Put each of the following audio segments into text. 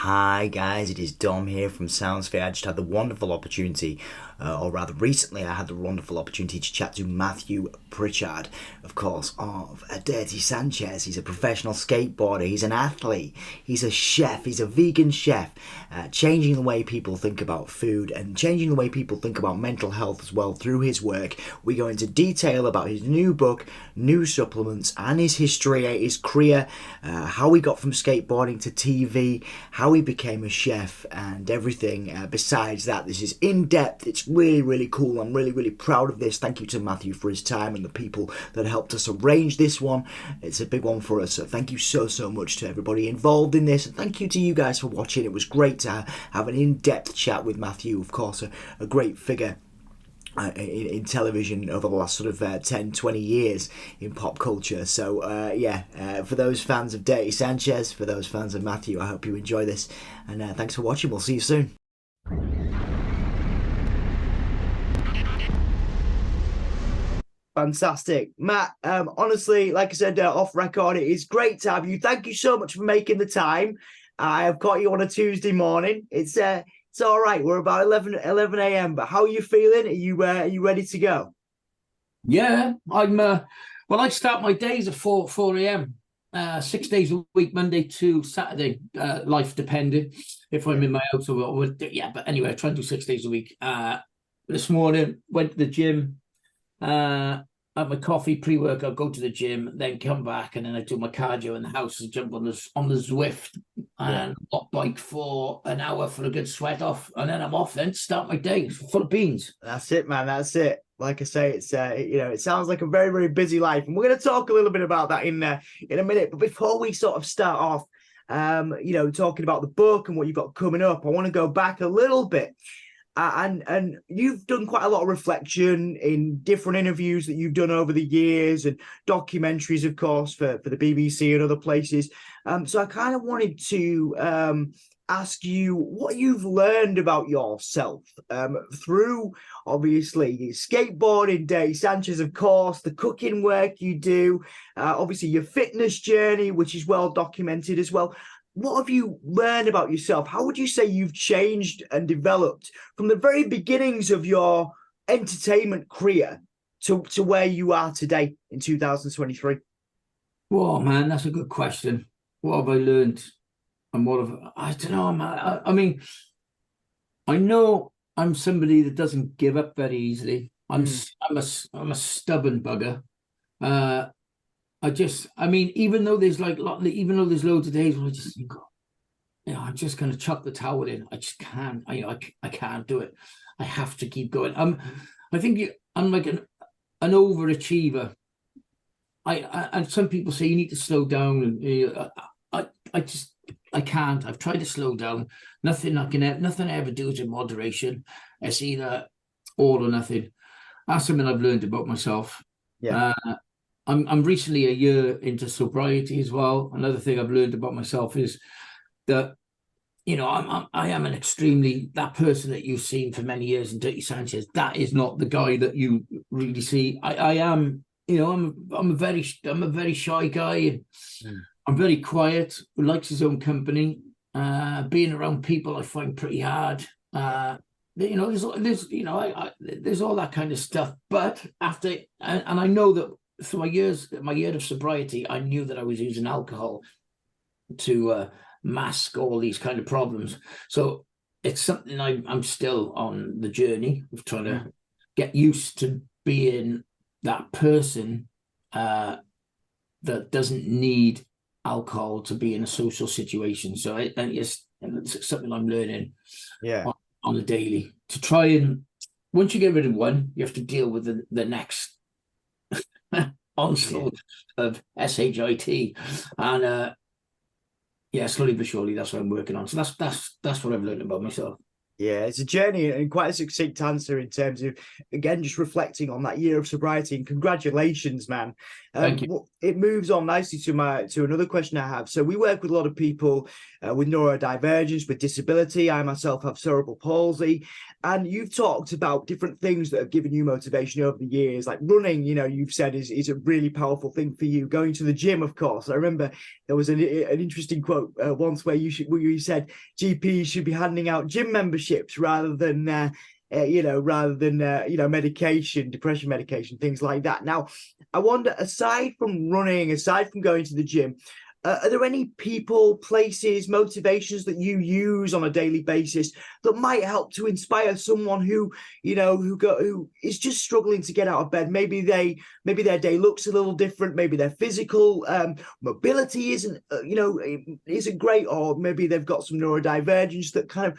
Hi guys, it is Dom here from Soundsphere. I just had the wonderful opportunity, or rather recently I had the wonderful opportunity to chat to Mathew Pritchard, of course, of Dirty Sanchez. He's a professional skateboarder, he's an athlete, he's a chef, he's a vegan chef, changing the way people think about food and changing the way people think about mental health as well through his work. We go into detail about his new book, new supplements, and his history, his career, how he got from skateboarding to TV, how he became a chef, and everything besides that. This is in depth. It's really, really cool. I'm really, really proud of this. Thank you to Mathew for his time and the people that helped us arrange this one. It's a big one for us. So thank you so, so much to everybody involved in this. And thank you to you guys for watching. It was great to have an in-depth chat with Mathew, of course, a great figure in television over the last sort of 10, 20 years in pop culture. So for those fans of Dirty Sanchez, for those fans of Mathew, I hope you enjoy this, and thanks for watching. We'll see you soon. Fantastic, Matt. Honestly, like I said, off record, it is great to have you. Thank you so much for making the time. I have caught you on a Tuesday morning. It's all right. We're about 11 a.m. But how are you feeling? Are you ready to go? Yeah, I'm. Well, I start my days at 4 a.m. 6 days a week, Monday to Saturday, life depending. If I'm in my house, yeah. But anyway, I try and do 6 days a week. This morning, went to the gym. Have my coffee, pre-workout, go to the gym, then come back, and then I do my cardio in the house and jump on the Zwift and hot bike for an hour for a good sweat off, and then I'm off. Then start my day full of beans. That's it, man. That's it. Like I say, it's it sounds like a very, very busy life, and we're going to talk a little bit about that in a minute. But before we sort of start off, talking about the book and what you've got coming up, I want to go back a little bit. And you've done quite a lot of reflection in different interviews that you've done over the years and documentaries, of course, for the BBC and other places. So I kind of wanted to ask you what you've learned about yourself through, obviously, skateboarding, Dirty Sanchez, of course, the cooking work you do, obviously your fitness journey, which is well documented as well. What have you learned about yourself? How would you say you've changed and developed from the very beginnings of your entertainment career to where you are today in 2023? Whoa, man, that's a good question. What have I learned? And I don't know, man. I mean, I know I'm somebody that doesn't give up very easily. I'm a stubborn bugger. Even though there's loads of days where I just think, I'm just going to chuck the towel in. I just can't. I can't do it. I have to keep going. I think I'm like an overachiever. And some people say you need to slow down, and I can't. I've tried to slow down. Nothing I ever do is in moderation. It's either all or nothing. That's something I've learned about myself. Yeah. I'm recently a year into sobriety as well. Another thing I've learned about myself is that, I am that person that you've seen for many years in Dirty Sanchez. That is not the guy that you really see. I am, I'm a very shy guy. I'm very quiet, who likes his own company. Being around people I find pretty hard. There's all that kind of stuff. But after, and I know that through my year of sobriety, I knew that I was using alcohol to mask all these kind of problems. So it's something I'm still on the journey of trying to get used to being that person that doesn't need alcohol to be in a social situation. So it's something I'm learning on a daily, to try and, once you get rid of one, you have to deal with the next onslaught of SHIT, and slowly but surely that's what I'm working on. So that's what I've learned about myself. Yeah, it's a journey and quite a succinct answer in terms of, again, just reflecting on that year of sobriety. And congratulations, man. Thank you. It moves on nicely to another question I have. So we work with a lot of people with neurodivergence, with disability. I myself have cerebral palsy. And you've talked about different things that have given you motivation over the years, like running, you've said is a really powerful thing for you. Going to the gym, of course. I remember there was an interesting quote once where you said GPs should be handing out gym memberships rather than medication, depression medication, things like that. Now, I wonder, aside from running, aside from going to the gym, are there any people, places, motivations that you use on a daily basis that might help to inspire someone who is just struggling to get out of bed? Maybe their day looks a little different. Maybe their physical mobility isn't great, or maybe they've got some neurodivergence that kind of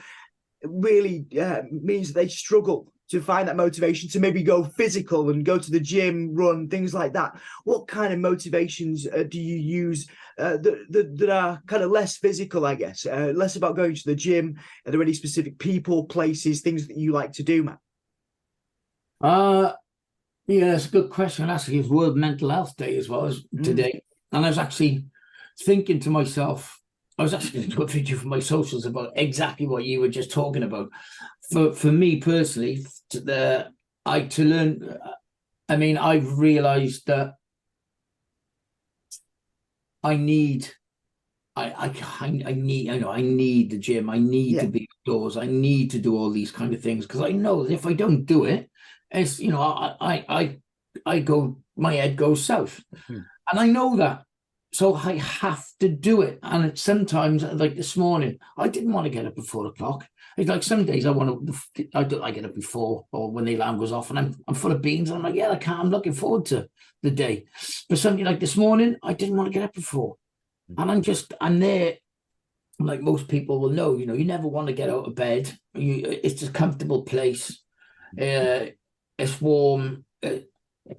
really means that they struggle to find that motivation to maybe go physical and go to the gym, run, things like that. What kind of motivations do you use that are kind of less physical, I guess, less about going to the gym? Are there any specific people, places, things that you like to do, Matt? Yeah, that's a good question. Actually, it's World Mental Health Day as well as today. And I was actually thinking to myself, I was actually going to do a video for my socials about exactly what you were just talking about. For me personally, I've realized that I need the gym. I need to be outdoors. I need to do all these kind of things because I know that if I don't do it, it's my head goes south, and I know that. So I have to do it. And it's sometimes, like this morning, I didn't want to get up at 4 o'clock. It's like some days I get up before, or when the alarm goes off, and I'm full of beans. And I'm like, yeah, I can't. I'm looking forward to the day. But something like this morning, I didn't want to get up at 4. And I'm there, like most people will know, you never want to get out of bed. It's a comfortable place. It's warm.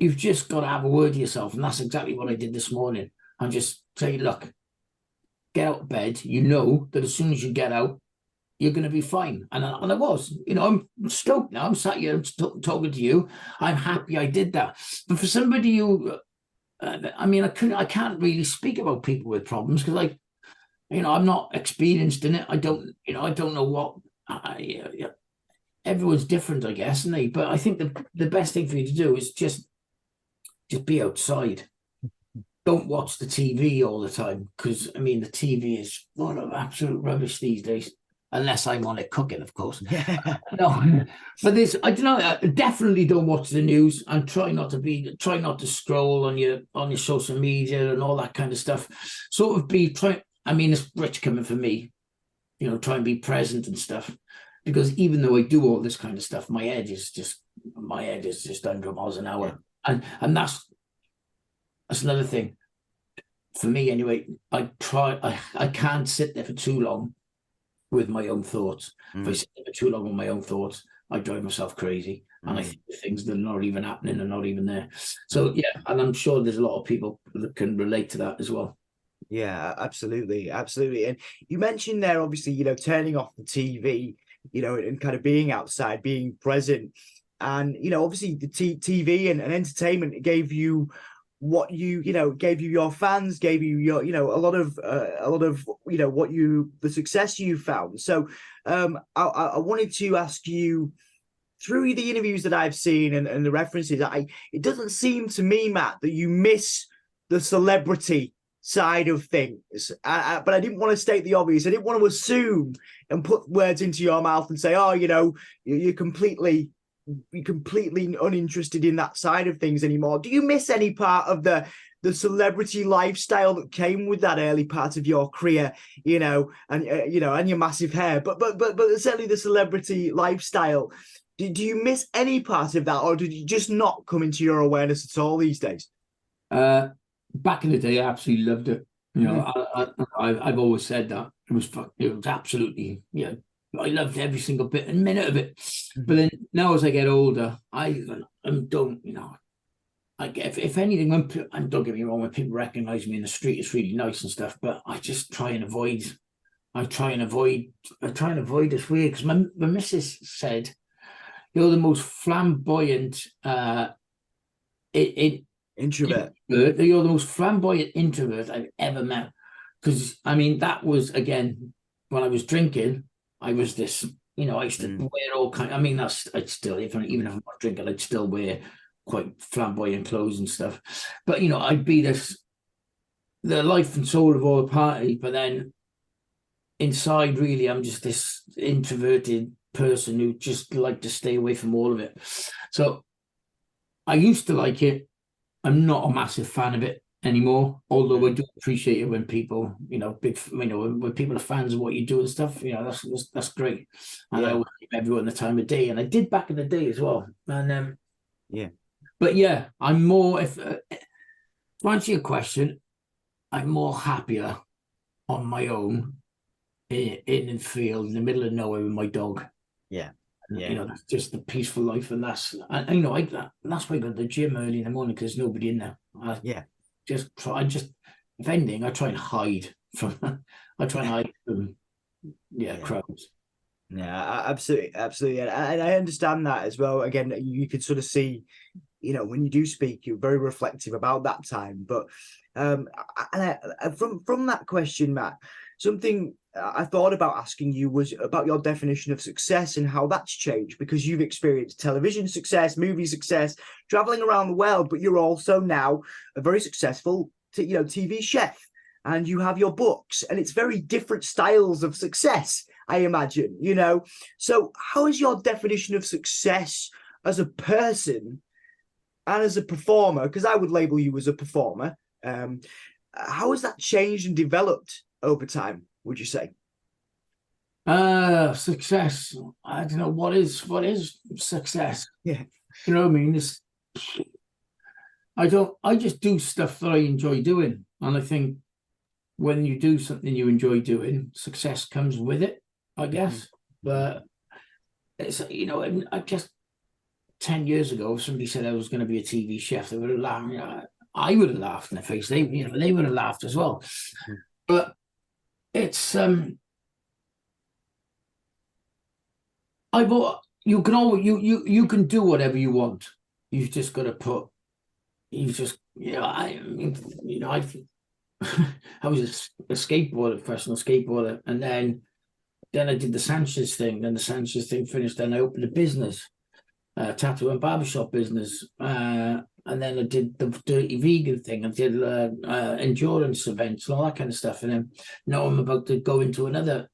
You've just got to have a word to yourself. And that's exactly what I did this morning. And just say, look, get out of bed. You know that as soon as you get out, you're going to be fine. And I was, I'm stoked now. I'm sat here talking to you. I'm happy I did that. But for somebody who, I can't really speak about people with problems because I'm not experienced in it. I don't know what, everyone's different, I guess, isn't they? But I think the best thing for you to do is just be outside. Don't watch the TV all the time because the TV is full of absolute rubbish these days. Unless I'm on it cooking, of course. Yeah. No, but this I don't know. Definitely don't watch the news and try not to scroll on your social media and all that kind of stuff. Sort of it's rich coming for me. Try and be present and stuff. Because even though I do all this kind of stuff, my head is just 100 miles an hour, and that's another thing for me anyway. I can't sit there for too long with my own thoughts. If I sit there for too long with my own thoughts, I drive myself crazy, and I think things that are not even happening are not even there. So yeah, and I'm sure there's a lot of people that can relate to that as well. Yeah, absolutely. And you mentioned there, obviously, turning off the TV, and kind of being outside, being present. And, obviously the TV and entertainment gave you what gave you your fans, gave you your, a lot of the success you found. So I wanted to ask you, through the interviews that I've seen and the references, it doesn't seem to me, Matt, that you miss the celebrity side of things, but I didn't want to state the obvious. I didn't want to assume and put words into your mouth and say, oh, you're completely uninterested in that side of things anymore. Do you miss any part of the celebrity lifestyle that came with that early part of your career, and your massive hair, but certainly the celebrity lifestyle? Do you miss any part of that, or did you just not come into your awareness at all these days? Back in the day, I absolutely loved it. I've always said that it was absolutely, I loved every single bit and minute of it. But then now, as I get older, I don't, if anything, and don't get me wrong, when people recognize me in the street, it's really nice and stuff. But I just try and avoid I try and avoid this weird, because my missus said, you're the most flamboyant Introvert. you're the most flamboyant introvert I've ever met. Because I mean, that was, again, when I was drinking, I was this, I used to wear all kind. I mean, I'd still, even if I'm not drinking, I'd still wear quite flamboyant clothes and stuff. But I'd be the life and soul of all the party, but then inside, really, I'm just this introverted person who just like to stay away from all of it. So I used to like it. I'm not a massive fan of it anymore, although I do appreciate it when people, when people are fans of what you do and stuff. That's great. And I always give everyone the time of day, and I did back in the day as well. And but yeah, I'm more, if to answer your question, I'm more happier on my own in the field in the middle of nowhere with my dog. That's just the peaceful life, and that's why I go to the gym early in the morning, because there's nobody in there. If anything, I try and hide from crowds. Yeah, absolutely, and I understand that as well. Again, you could sort of see, when you do speak, you're very reflective about that time. But from that question, Matt, something I thought about asking you was about your definition of success and how that's changed, because you've experienced television success, movie success, traveling around the world, but you're also now a very successful, TV chef, and you have your books, and it's very different styles of success, I imagine, So how is your definition of success as a person and as a performer? Because I would label you as a performer. How has that changed and developed over time, would you say? Success. I don't know what is success. Yeah. You know what I mean? I just do stuff that I enjoy doing. And I think when you do something you enjoy doing, success comes with it, I guess. But it's, I just 10 years ago, if somebody said I was going to be a TV chef, they would have laughed. I would have laughed in their face. They would have laughed as well. But it's you can always you can do whatever you want. You've just got to I was a professional skateboarder, and then I did the Sanchez thing. Then the Sanchez thing finished. Then I opened a business, tattoo and barbershop business. And then I did the Dirty Vegan thing. I did endurance events and all that kind of stuff. And then now I'm about to go into another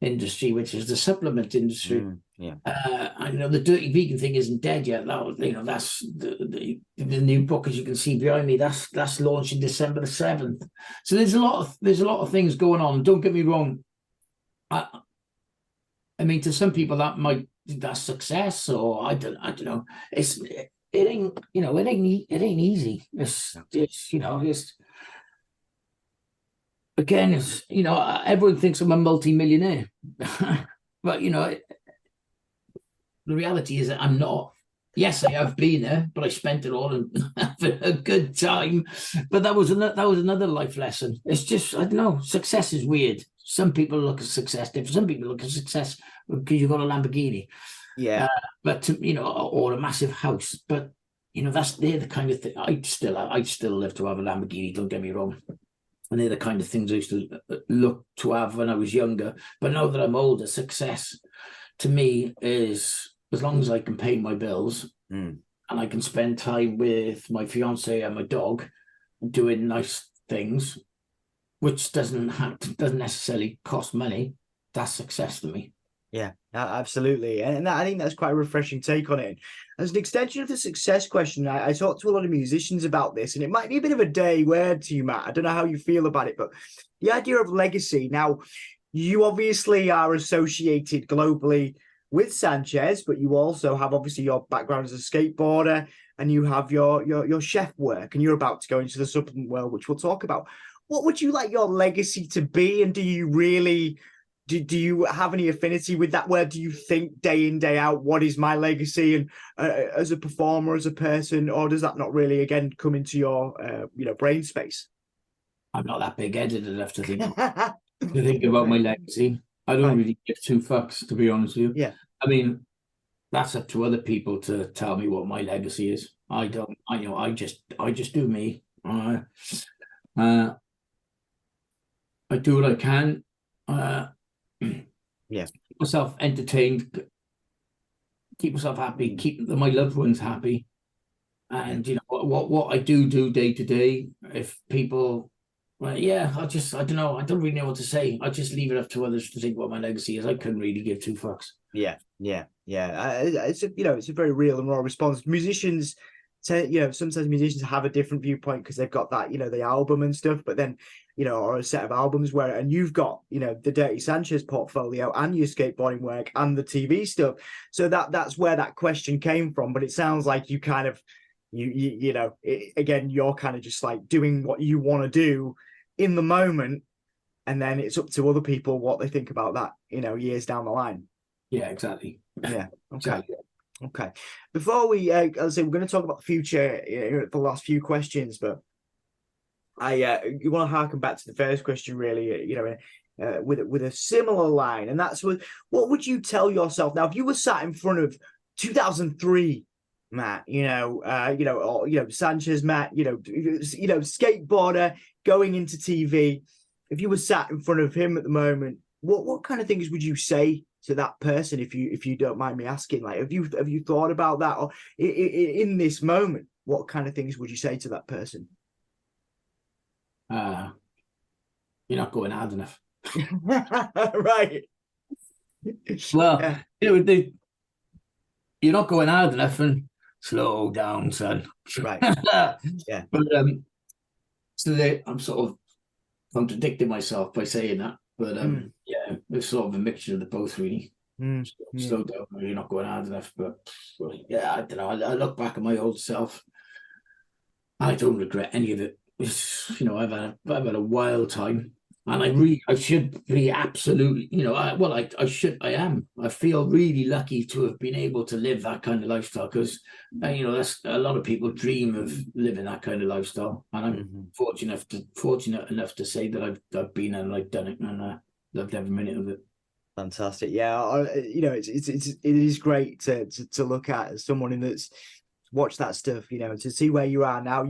industry, which is the supplement industry. I know the Dirty Vegan thing isn't dead yet. That's the new book, as you can see behind me. That's launching December the 7th. So there's a lot of things going on. Don't get me wrong. I mean, to some people that's success, or I don't know. It ain't easy. Everyone thinks I'm a multi-millionaire, but the reality is that I'm not. Yes, I have been there, but I spent it all and having a good time. But that was another life lesson. It's just, I don't know. Success is weird. Some people look at success different. Some people look at success because you've got a Lamborghini. Yeah. Or a massive house. But they're the kind of thing I'd still live to have a Lamborghini, don't get me wrong. And they're the kind of things I used to look to have when I was younger. But now that I'm older, success to me is, as long as I can pay my bills and I can spend time with my fiance and my dog doing nice things, which doesn't necessarily cost money, that's success to me. Yeah, absolutely. And I think that's quite a refreshing take on it. As an extension of the success question, I talked to a lot of musicians about this, and it might be a bit of a dirty word to you, Matt. I don't know how you feel about it, but the idea of legacy. Now, you obviously are associated globally with Sanchez, but you also have obviously your background as a skateboarder, and you have your chef work, and you're about to go into the supplement world, which we'll talk about. What would you like your legacy to be? And do you really... Do you have any affinity with that? Where do you think day in, day out, what is my legacy, and as a performer, as a person, or does that not really, again, come into your brain space? I'm not that big-headed enough to think. To think about my legacy, I don't really give two fucks, to be honest with you. Yeah. I mean, that's up to other people to tell me what my legacy is. I don't. I just do me. I do what I can. Yeah. Keep myself entertained, keep myself happy, keep my loved ones happy, and what I do day to day. If people, well, yeah, I don't know. I don't really know what to say. I just leave it up to others to think what my legacy is. I couldn't really give two fucks. Yeah. It's it's a very real and raw response. Musicians, sometimes musicians have a different viewpoint because they've got that, the album and stuff, but then, or a set of albums and you've got, the Dirty Sanchez portfolio and your skateboarding work and the TV stuff. So that's where that question came from. But it sounds like you kind of, again, you're kind of just like doing what you want to do in the moment. And then it's up to other people what they think about that, years down the line. Yeah, exactly. Yeah. Okay. Exactly. Okay. Before we, as I say, we're going to talk about the future, the last few questions, but you want to harken back to the first question, really, with a similar line, and that's what would you tell yourself now if you were sat in front of 2003 Matt, Sanchez Matt, skateboarder going into TV. If you were sat in front of him at the moment, what kind of things would you say to that person, if you don't mind me asking? Like, have you thought about that, or in this moment, what kind of things would you say to that person? You're not going hard enough. Right. Well, you're not going hard enough, and slow down, son. Right. Yeah. But so I'm sort of contradicting myself by saying that. But yeah, it's sort of a mixture of the both, really. Slow down, you're not going hard enough. But yeah, I don't know. I look back at my old self, and I don't regret any of it. I've had a wild time, and I should be absolutely, I am. I feel really lucky to have been able to live that kind of lifestyle, because that's a lot of people dream of living that kind of lifestyle, and I'm fortunate enough to say that I've been and I've done it, and loved every minute of it. Fantastic. Yeah, it is great to look at as someone that's watched that stuff, to see where you are now.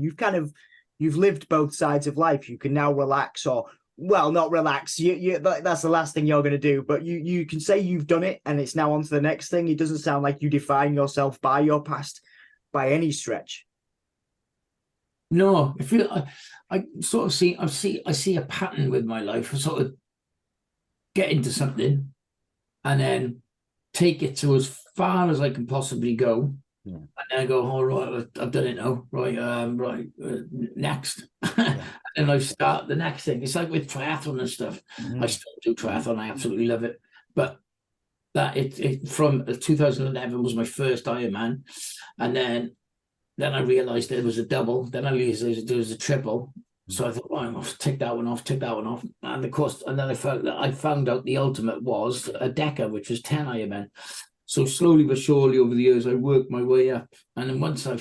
You've lived both sides of life. You can now relax, or well, not relax. That's the last thing you're going to do. But you can say you've done it, and it's now on to the next thing. It doesn't sound like you define yourself by your past by any stretch. No, I sort of see a pattern with my life. I sort of get into something, and then take it to as far as I can possibly go. Yeah. And then I go, all right, I've done it now. Right, next. Yeah. And I start the next thing. It's like with triathlon and stuff. I still do triathlon. I absolutely love it. But that it from 2011 was my first Ironman, and then I realized there was a double. Then I realized there was a triple. So I thought, oh, I'll take that one off. And of course, and then I found out the ultimate was a Deca, which was 10 Ironman. So slowly but surely over the years, I worked my way up. And then once I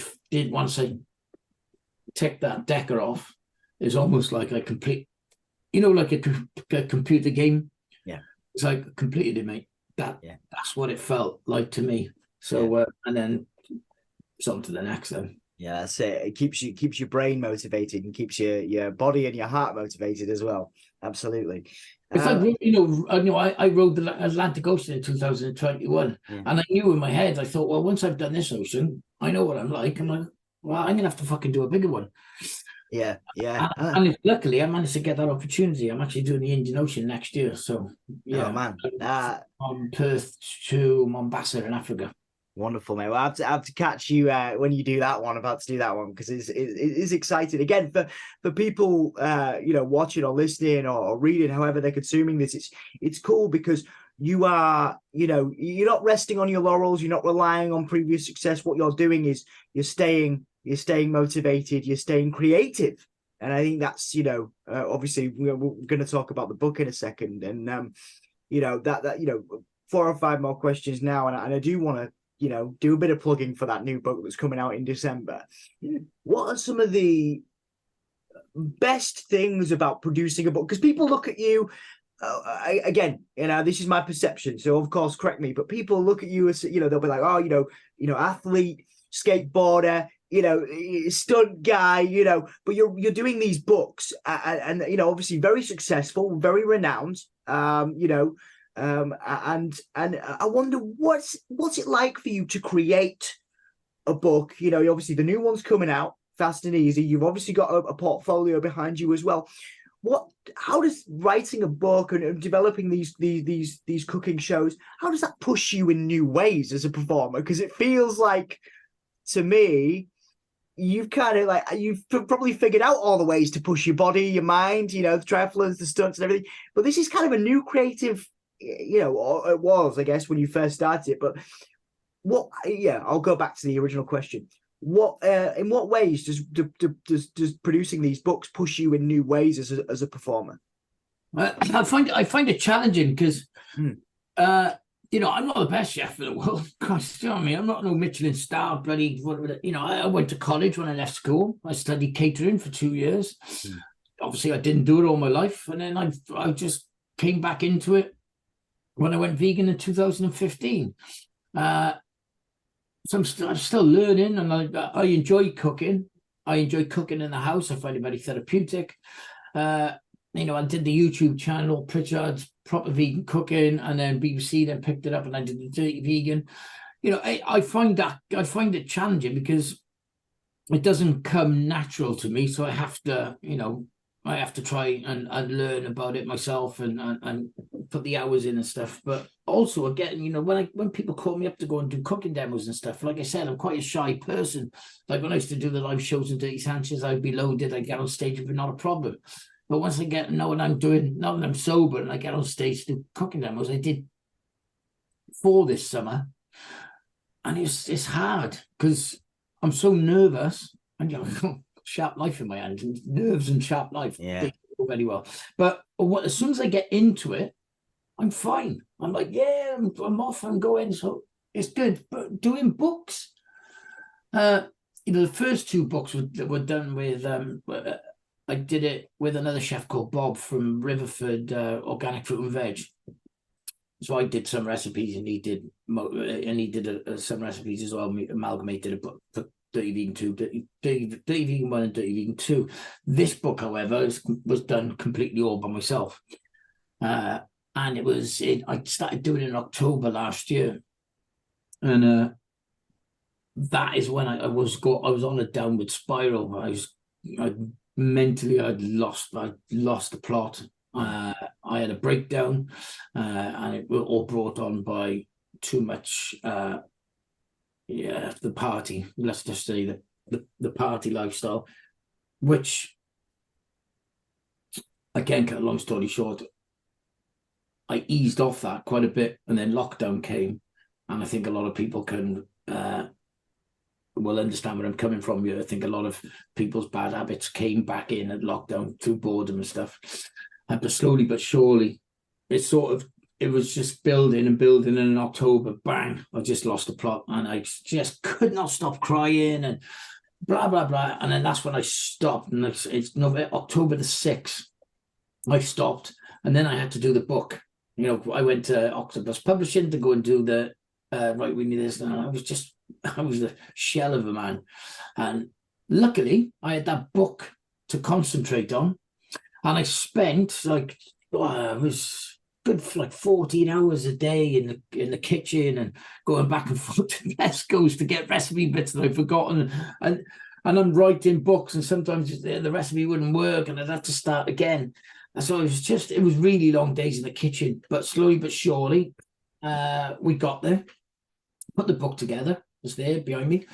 ticked that Deca off, it's almost like I complete, like a computer game. Yeah. It's like I completed it, mate. That's what it felt like to me. So, and then it's on to the next then. Yeah, that's it. It keeps your brain motivated, and keeps your body and your heart motivated as well. Absolutely. It's like, I rode the Atlantic Ocean in 2021, and I knew in my head, I thought, well, once I've done this ocean, I know what I'm like. I'm like, well, I'm gonna have to fucking do a bigger one. Yeah. And luckily, I managed to get that opportunity. I'm actually doing the Indian Ocean next year. So yeah, man, from Perth to Mombasa in Africa. Wonderful, mate. Well, I have to catch you when you do that one. I'm about to do that one because it is exciting. Again, for people watching or listening or reading, however they're consuming this, it's cool because you are, you're not resting on your laurels. You're not relying on previous success. What you're doing is you're staying motivated. You're staying creative, and I think that's obviously we're going to talk about the book in a second, and that 4 or 5 more questions now, and I do want to do a bit of plugging for that new book that's coming out in December. What are some of the best things about producing a book? Because people look at you again, this is my perception. So of course, correct me. But people look at you as, they'll be like, oh, athlete, skateboarder, stunt guy, but you're doing these books and obviously very successful, very renowned, and I wonder what's it like for you to create a book. Obviously the new one's coming out, Fast and Easy. You've obviously got a portfolio behind you as well. How does writing a book and developing these cooking shows, how does that push you in new ways as a performer? Because it feels like, to me, you've probably figured out all the ways to push your body, your mind, the triathlons, the stunts and everything. But this is kind of a new creative, or it was, I guess, when you first started it. But I'll go back to the original question. In what ways does producing these books push you in new ways as a performer? I find it challenging because I'm not the best chef in the world. Gosh, you know what I mean? I'm not no Michelin star bloody. I went to college when I left school. I studied catering for 2 years. Obviously, I didn't do it all my life, and then I just came back into it when I went vegan in 2015. So I'm still learning, and I enjoy cooking. I enjoy cooking in the house. I find it very therapeutic. I did the YouTube channel, Pritchard's Proper Vegan Cooking, and then BBC then picked it up, and I did the Dirty Vegan. I find it challenging because it doesn't come natural to me. So I have to try and learn about it myself and put the hours in and stuff. But also, again, when people call me up to go and do cooking demos and stuff, like I said, I'm quite a shy person. Like when I used to do the live shows in Dirty Sanchez, I'd be loaded, I'd get on stage, it'd be not a problem. But once I know what I'm doing, now that I'm sober and I get on stage to do cooking demos, I did 4 this summer. And it's hard because I'm so nervous and sharp knife in my hand, and nerves and sharp knife. Yeah. They go very well. But as soon as I get into it, I'm fine. I'm like, yeah, I'm off, I'm going. So it's good. But doing books, the first 2 books were done with, I did it with another chef called Bob from Riverford, Organic Fruit and Veg. So I did some recipes, and he did some recipes as well. Amalgamated a book for Dirty Vegan 2, Dirty Vegan 1 and Dirty Vegan 2. This book, however, was done completely all by myself. And I started doing it in October last year. And that is when I was on a downward spiral. I'd lost the plot. I had a breakdown, and it was all brought on by too much the party, let's just say the party lifestyle, which, again, cut a long story short, I eased off that quite a bit, and then lockdown came, and I think a lot of people will understand where I'm coming from here. I think a lot of people's bad habits came back in at lockdown through boredom and stuff, but slowly but surely it was just building, and in October, bang, I just lost the plot, and I just could not stop crying and blah, blah, blah. And then that's when I stopped, and it's October the 6th, I stopped, and then I had to do the book. I went to Octopus Publishing to go and do the Right, we need this, and I was a shell of a man. And luckily, I had that book to concentrate on, and I spent it was good for like 14 hours a day in the kitchen, and going back and forth to Tesco's to get recipe bits that I'd forgotten, and I'm writing books, and sometimes the recipe wouldn't work, and I'd have to start again. And so it was really long days in the kitchen, but slowly but surely, we got there, put the book together. It's there behind me,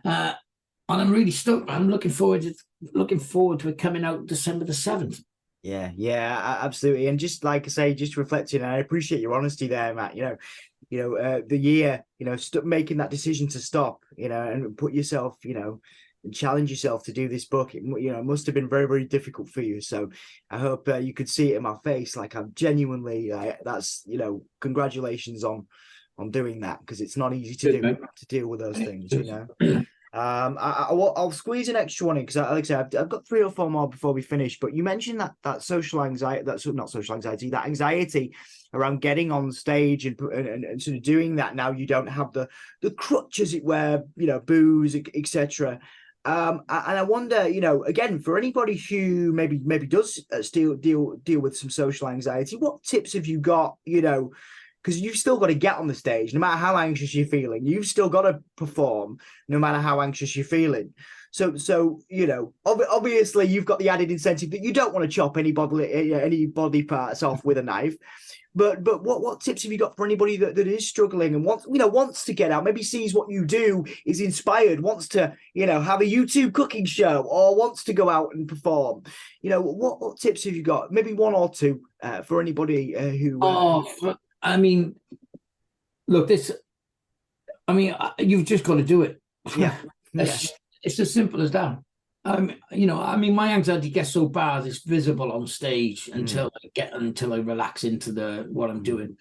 and I'm really stoked. I'm looking forward to it coming out December the 7th. Yeah, absolutely. And just like I say, just reflecting, and I appreciate your honesty there, Matt. The year, making that decision to stop, and put yourself, and challenge yourself to do this book. It must have been very, very difficult for you. So I hope you could see it in my face. Like, I'm genuinely, that's, congratulations on doing that, because it's not easy to deal with those things, I'll squeeze an extra one in because, like I said, I've got 3 or 4 more before we finish. But you mentioned that social anxiety, that's not social anxiety, that anxiety around getting on stage and sort of doing that. Now you don't have the crutch, as it were, booze, etc. And I wonder, again, for anybody who maybe does still deal with some social anxiety, what tips have you got, because you've still got to get on the stage, no matter how anxious you're feeling. You've still got to perform, no matter how anxious you're feeling. So obviously you've got the added incentive that you don't want to chop any body parts off with a knife. But what tips have you got for anybody that is struggling and wants to get out, maybe sees what you do, is inspired, wants to have a YouTube cooking show, or wants to go out and perform? What tips have you got? Maybe 1 or 2 for anybody who. I mean, look, you've just got to do it. Yeah. It's as simple as that. My anxiety gets so bad it's visible on stage until I relax into what I'm doing.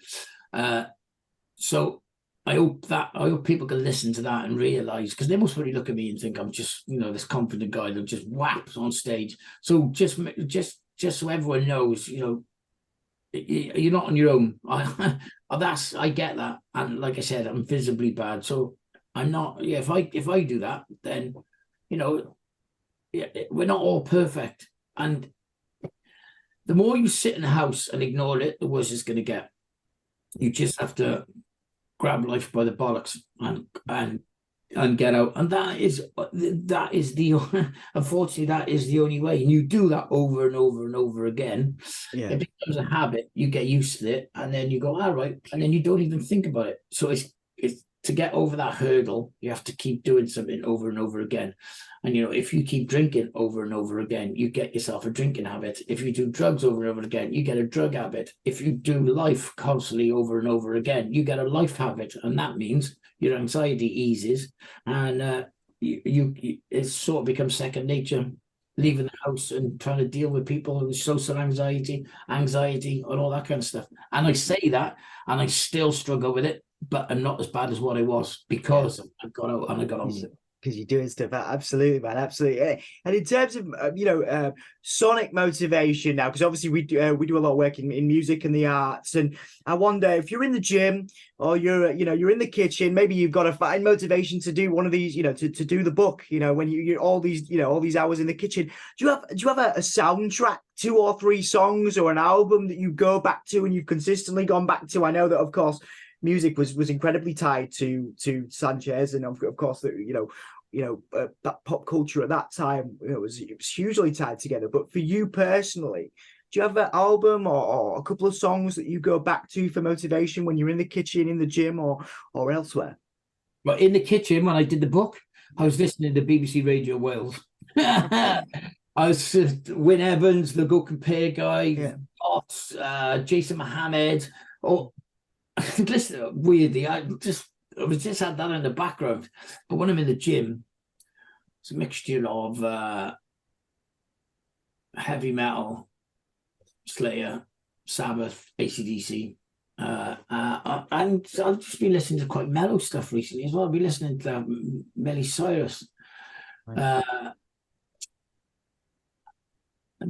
So I hope people can listen to that and realize, because they must really look at me and think I'm just this confident guy that just whaps on stage. So just so everyone knows, you're not on your own. I get that, and like I said, I'm visibly bad, so I'm not. Yeah, if I do that, then we're not all perfect, and the more you sit in the house and ignore it, the worse it's going to get. You just have to grab life by the bollocks and get out, and that is the unfortunately that is the only way. And you do that over and over and over again. It becomes a habit. You get used to it, and then you go, all right, and then you don't even think about it. So it's to get over that hurdle, you have to keep doing something over and over again. And if you keep drinking over and over again, you get yourself a drinking habit. If you do drugs over and over again, you get a drug habit. If you do life constantly over and over again, you get a life habit, and that means your anxiety eases, and it sort of becomes second nature, leaving the house and trying to deal with people and social anxiety, and all that kind of stuff. And I say that, and I still struggle with it, but I'm not as bad as what I was, because I got out and I got on with it. Because you're doing stuff. Absolutely, man, absolutely. And in terms of sonic motivation now, because obviously we do a lot of work in music and the arts, and I wonder if you're in the gym or you're in the kitchen, maybe you've got to find motivation to do one of these, to do the book, when you're all these hours in the kitchen. Do you have a soundtrack, 2 or 3 songs or an album that you go back to and you've consistently gone back to? I know that, of course, music was incredibly tied to Sanchez, and of course that that pop culture at that time it was hugely tied together. But for you personally, do you have an album or a couple of songs that you go back to for motivation when you're in the kitchen, in the gym, or elsewhere? Well, in the kitchen, when I did the book, I was listening to BBC Radio Wales. I was Wyn Evans, the Go Compare guy, Jason Mohammed. Listen, weirdly, I just had that in the background. But when I'm in the gym, it's a mixture of heavy metal, Slayer, Sabbath, AC/DC, and I've just been listening to quite mellow stuff recently as well. I've been listening to Miley Cyrus,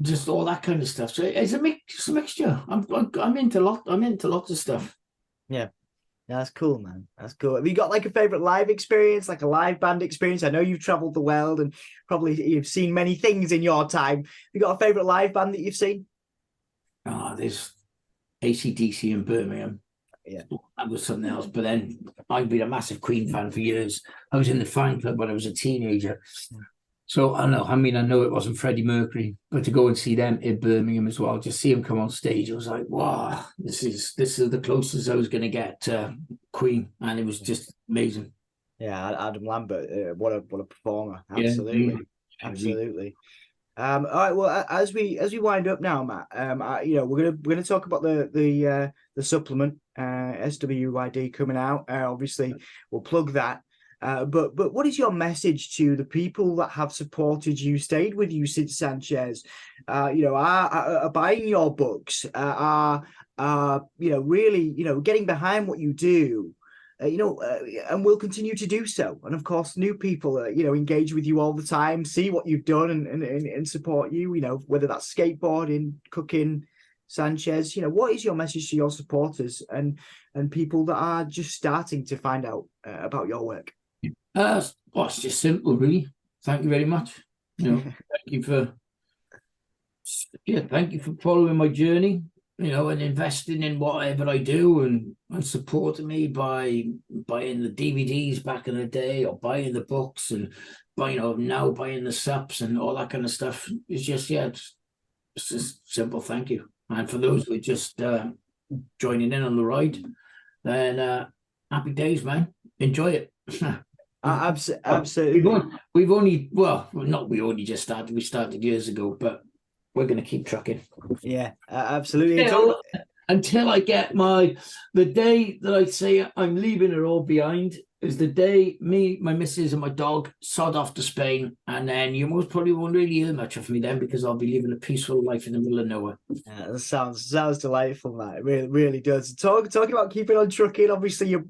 just all that kind of stuff. So it's a mixture. I'm into lots of stuff. Yeah, that's cool, man. That's cool. Have you got like a favorite live experience, like a live band experience? I know you've traveled the world and probably you've seen many things in your time. Have you got a favorite live band that you've seen? There's AC/DC in Birmingham. Yeah, that was something else. But then I've been a massive Queen fan for years. I was in the fan club when I was a teenager. So I know it wasn't Freddie Mercury, but to go and see them in Birmingham as well, just see him come on stage, I was like, wow, this is the closest I was going to get to Queen, and it was just amazing. Yeah, Adam Lambert, what a performer! Absolutely, absolutely. All right, well, as we wind up now, Matt, we're gonna talk about the supplement, SWYD coming out. Obviously, we'll plug that. But what is your message to the people that have supported you, stayed with you since Sanchez, are buying your books, are really, getting behind what you do? and will continue to do so. And of course, new people, engage with you all the time, see what you've done and support you, whether that's skateboarding, cooking, Sanchez. What is your message to your supporters and people that are just starting to find out about your work? Well, it's just simple, really. Thank you very much. Thank you for following my journey, and investing in whatever I do and supporting me by buying the DVDs back in the day or buying the books and now buying the subs and all that kind of stuff. It's just, it's just simple thank you. And for those who are just joining in on the ride, then happy days, man. Enjoy it. Absolutely. We only just started. We started years ago, but we're going to keep trucking. Yeah, absolutely. Until I get the day that I say I'm leaving it all behind is the day me, my missus and my dog sod off to Spain. And then you most probably won't really hear much of me then because I'll be living a peaceful life in the middle of nowhere. That sounds delightful, Matt. It really, really does. Talking about keeping on trucking, obviously you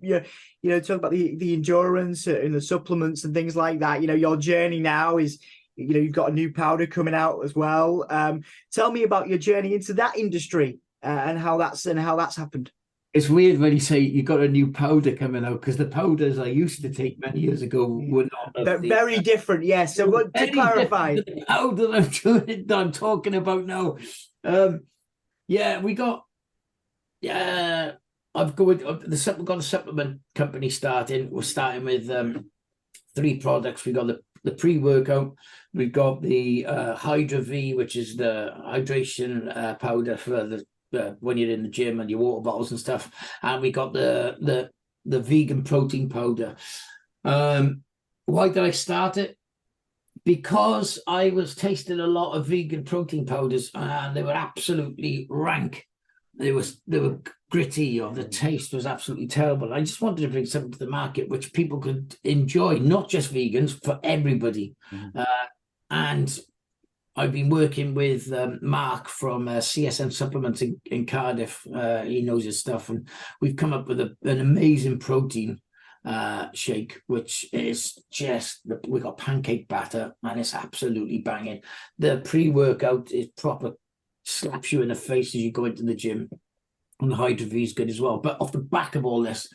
talk about the endurance and the supplements and things like that. Your journey now is, you've got a new powder coming out as well. Tell me about your journey into that industry and how that's happened. It's weird when you say you got a new powder coming out because the powders I used to take many years ago were not very differve. Yes. So to clarify, the powder I'm talking about now. I've got a supplement company starting. We're starting with 3 products. We got the pre-workout. We've got the Hydra V, which is the hydration powder for the when you're in the gym and your water bottles and stuff, and we got the vegan protein powder. Why did I start it? Because I was tasting a lot of vegan protein powders and they were absolutely rank. They were gritty, or the taste was absolutely terrible. I just wanted to bring something to the market which people could enjoy, not just vegans, for everybody. And I've been working with Mark from CSM Supplements in Cardiff. He knows his stuff, and we've come up with an amazing protein shake, which is just, we got pancake batter and it's absolutely banging. The pre-workout is proper, slaps you in the face as you go into the gym, and the Hydra V is good as well. But off the back of all this,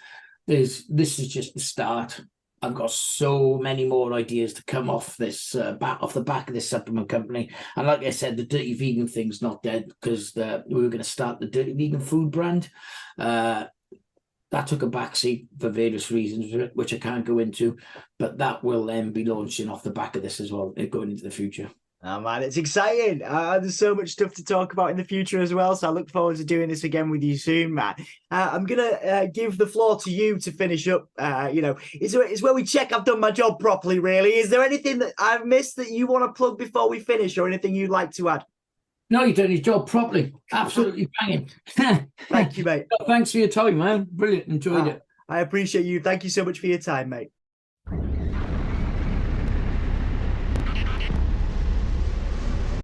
this is just the start. I've got so many more ideas to come off this off the back of this supplement company. And like I said, the Dirty Vegan thing's not dead because we were going to start the Dirty Vegan food brand. That took a backseat for various reasons, which I can't go into, but that will then be launching off the back of this as well, going into the future. Oh man, it's exciting. There's so much stuff to talk about in the future as well. So I look forward to doing this again with you soon, Matt. I'm going to give the floor to you to finish up. It's where we check I've done my job properly, really. Is there anything that I've missed that you want to plug before we finish, or anything you'd like to add? No, you've done your job properly. Absolutely banging. Thank you, mate. Thanks for your time, man. Brilliant. Enjoyed it. I appreciate you. Thank you so much for your time, mate.